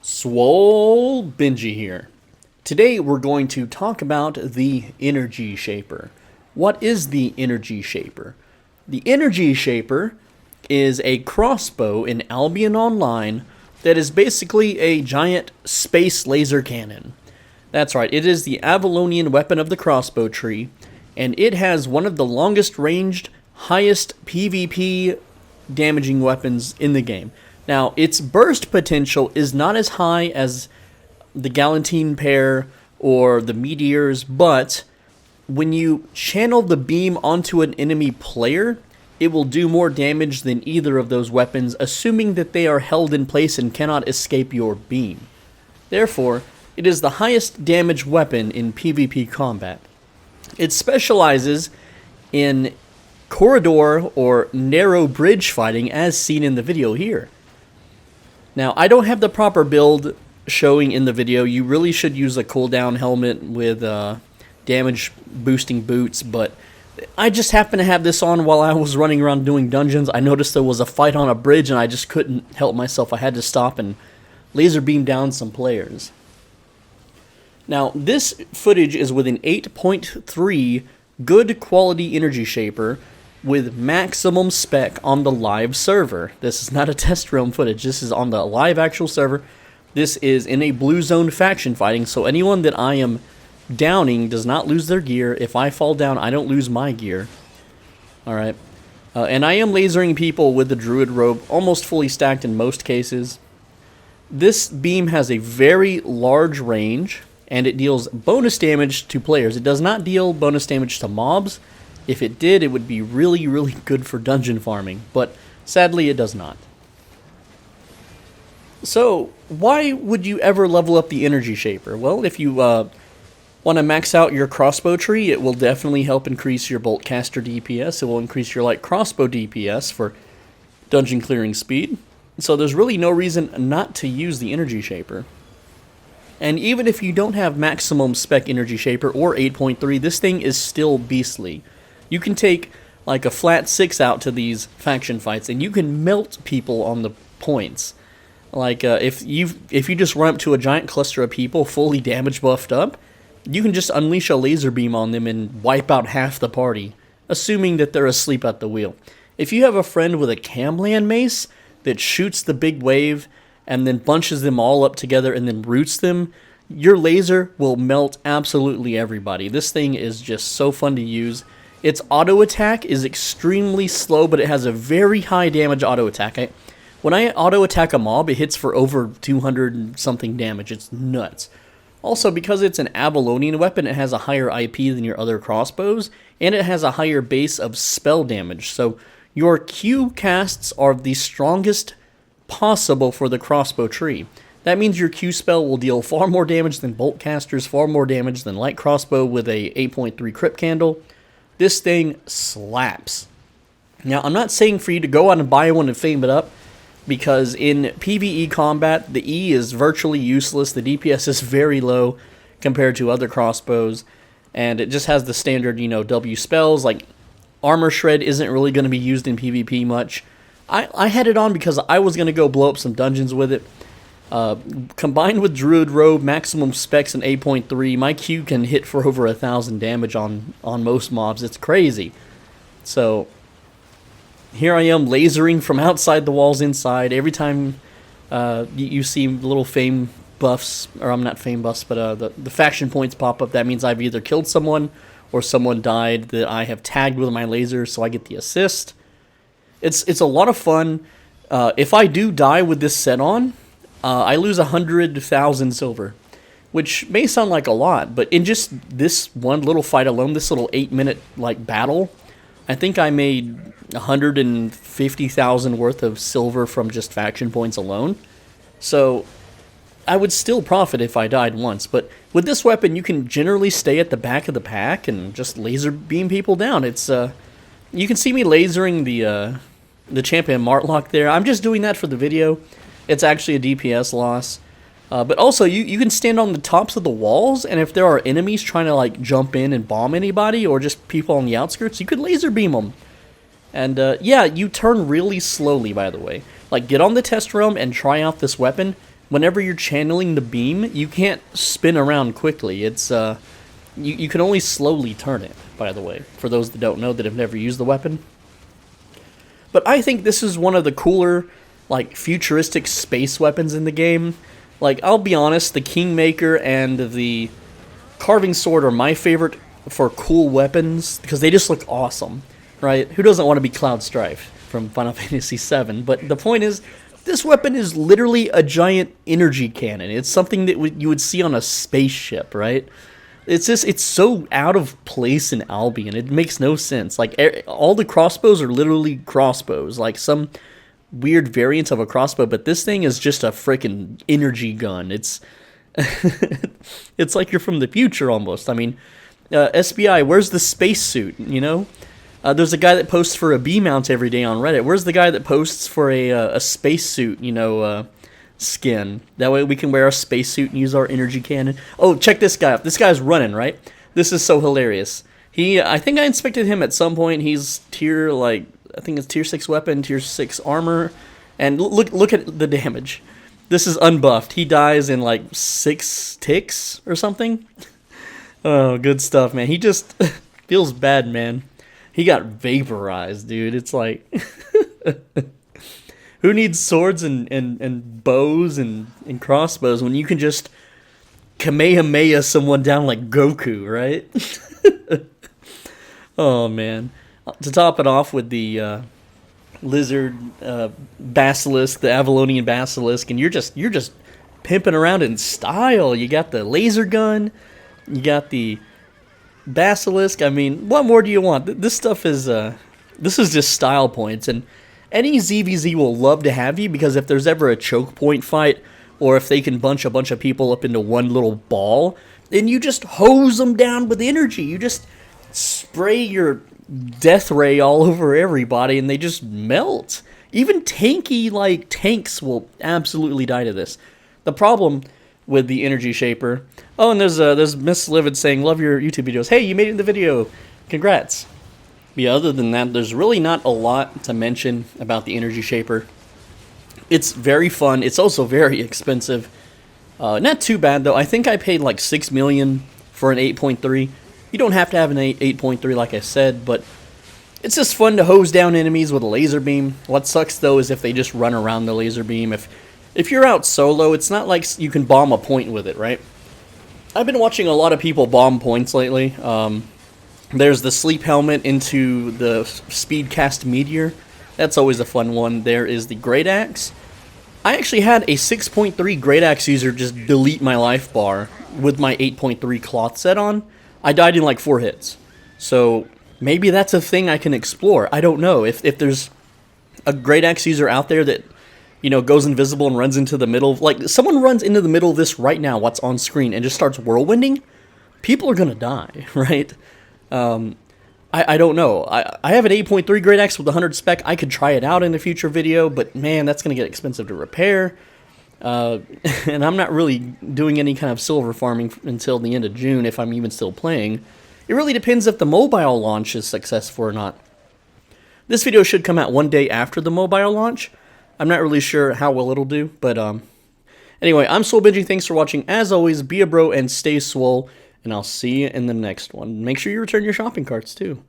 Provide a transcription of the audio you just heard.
SwoleBenji here. Today we're going to talk about the Energy Shaper. What is the Energy Shaper? The Energy Shaper is a crossbow in Albion Online that is basically a giant space laser cannon. That's right, it is the Avalonian weapon of the crossbow tree, and it has one of the longest ranged, highest PvP damaging weapons in the game. Now, its burst potential is not as high as the Galantine pair or the Meteors, but when you channel the beam onto an enemy player, it will do more damage than either of those weapons, assuming that they are held in place and cannot escape your beam. Therefore, it is the highest damage weapon in PvP combat. It specializes in corridor or narrow bridge fighting as seen in the video here. Now, I don't have the proper build showing in the video. You really should use a cooldown helmet with damage boosting boots, but I just happened to have this on while I was running around doing dungeons. I noticed there was a fight on a bridge and I just couldn't help myself. I had to stop and laser beam down some players. Now, this footage is with an 8.3 good quality Energy Shaper with maximum spec on the live server. This is not a test realm footage. This is on the live actual server. This is in a blue zone faction fighting, so anyone that I am downing does not lose their gear. If I fall down, I don't lose my gear. Alright. And I am lasering people with the Druid Robe, almost fully stacked in most cases. This beam has a very large range, and it deals bonus damage to players. It does not deal bonus damage to mobs. If it did, it would be really, really good for dungeon farming, but sadly it does not. So, why would you ever level up the Energy Shaper? Well, if you want to max out your crossbow tree, it will definitely help increase your bolt caster DPS. It will increase your light crossbow DPS for dungeon clearing speed. So there's really no reason not to use the Energy Shaper. And even if you don't have maximum spec Energy Shaper or 8.3, this thing is still beastly. You can take like a flat 6 out to these faction fights, and you can melt people on the points. Like if you just run up to a giant cluster of people fully damage buffed up, you can just unleash a laser beam on them and wipe out half the party, assuming that they're asleep at the wheel. If you have a friend with a Camland mace that shoots the big wave and then bunches them all up together and then roots them, your laser will melt absolutely everybody. This thing is just so fun to use. Its auto attack is extremely slow, but it has a very high damage auto attack. When I auto attack a mob, it hits for over 200 and something damage. It's nuts. Also, because it's an Avalonian weapon, it has a higher IP than your other crossbows, and it has a higher base of spell damage. So your Q casts are the strongest possible for the crossbow tree. That means your Q spell will deal far more damage than bolt casters, far more damage than light crossbow with a 8.3 crit candle. This thing slaps. Now, I'm not saying for you to go out and buy one and fame it up, because in PvE combat, the E is virtually useless. The DPS is very low compared to other crossbows, and it just has the standard, W spells. Like, Armor Shred isn't really going to be used in PvP much. I had it on because I was going to go blow up some dungeons with it. Combined with Druid Robe, maximum specs, and 8.3, my Q can hit for over 1,000 damage on most mobs. It's crazy. So, here I am lasering from outside the walls inside. Every time you see little fame buffs, or I'm not fame buffs, but the faction points pop up, that means I've either killed someone or someone died that I have tagged with my laser, so I get the assist. It's a lot of fun. If I do die with this set on, I lose 100,000 silver, which may sound like a lot, but in just this one little fight alone, this little 8-minute battle, I think I made 150,000 worth of silver from just faction points alone. So I would still profit if I died once, but with this weapon, you can generally stay at the back of the pack and just laser beam people down. It's you can see me lasering the champion Martlock there. I'm just doing that for the video. It's actually a DPS loss. But also, you can stand on the tops of the walls, and if there are enemies trying to jump in and bomb anybody, or just people on the outskirts, you could laser beam them. And yeah, you turn really slowly, by the way. Get on the test realm and try out this weapon. whenever you're channeling the beam, you can't spin around quickly. It's you can only slowly turn it, by the way, for those that don't know that have never used the weapon. But I think this is one of the cooler, like, futuristic space weapons in the game. Like, I'll be honest, the Kingmaker and the Carving Sword are my favorite for cool weapons, because they just look awesome, right? Who doesn't want to be Cloud Strife from Final Fantasy VII? But the point is, this weapon is literally a giant energy cannon. It's something that you would see on a spaceship, right? It's so out of place in Albion. It makes no sense. Like, all the crossbows are literally crossbows, like some weird variant of a crossbow, but this thing is just a freaking energy gun. It's it's like you're from the future almost. I mean, SBI, where's the spacesuit, you know? There's a guy that posts for a B-mount every day on Reddit. Where's the guy that posts for a spacesuit, you know, skin? That way we can wear a spacesuit and use our energy cannon. Oh, check this guy out. This guy's running, right? This is so hilarious. I think I inspected him at some point. He's tier, like, I think it's tier 6 weapon, tier 6 armor. And look at the damage. This is unbuffed. He dies in, like, 6 ticks or something. Oh, good stuff, man. He just feels bad, man. He got vaporized, dude. It's like, who needs swords and bows and crossbows when you can just Kamehameha someone down like Goku, right? Oh, man. To top it off with the lizard basilisk, the Avalonian basilisk, and you're just pimping around in style. You got the laser gun. You got the basilisk. I mean, what more do you want? This stuff is this is just style points, and any ZVZ will love to have you, because if there's ever a choke point fight, or if they can bunch a bunch of people up into one little ball, then you just hose them down with energy. You just spray your death ray all over everybody, and they just melt. Even tanky, like, tanks will absolutely die to this. The problem with the energy shaper. Oh, and there's Miss Livid saying, love your YouTube videos. Hey, you made it in the video. Congrats. But yeah, other than that, there's really not a lot to mention about the energy shaper. It's very fun. It's also very expensive. Not too bad, though. I think I paid like $6 million for an 8.3. You don't have to have an 8.3 like I said, but it's just fun to hose down enemies with a laser beam. What sucks, though, is if they just run around the laser beam. If you're out solo, it's not like you can bomb a point with it, right? I've been watching a lot of people bomb points lately. There's the sleep helmet into the speedcast meteor. That's always a fun one. There is the great axe. I actually had a 6.3 great axe user just delete my life bar with my 8.3 cloth set on. I died in like 4 hits. So maybe that's a thing I can explore. I don't know. If there's a great axe user out there that, you know, goes invisible and runs into the middle. Like, someone runs into the middle of this right now, what's on screen, and just starts whirlwinding, people are gonna die, right? I don't know. I have an 8.3 Great Axe with 100 spec. I could try it out in a future video, but man, that's gonna get expensive to repair. And I'm not really doing any kind of silver farming until the end of June, if I'm even still playing. It really depends if the mobile launch is successful or not. This video should come out one day after the mobile launch. I'm not really sure how well it'll do, but anyway, I'm SwoleBenji. Thanks for watching. As always, be a bro and stay swole, and I'll see you in the next one. Make sure you return your shopping carts, too.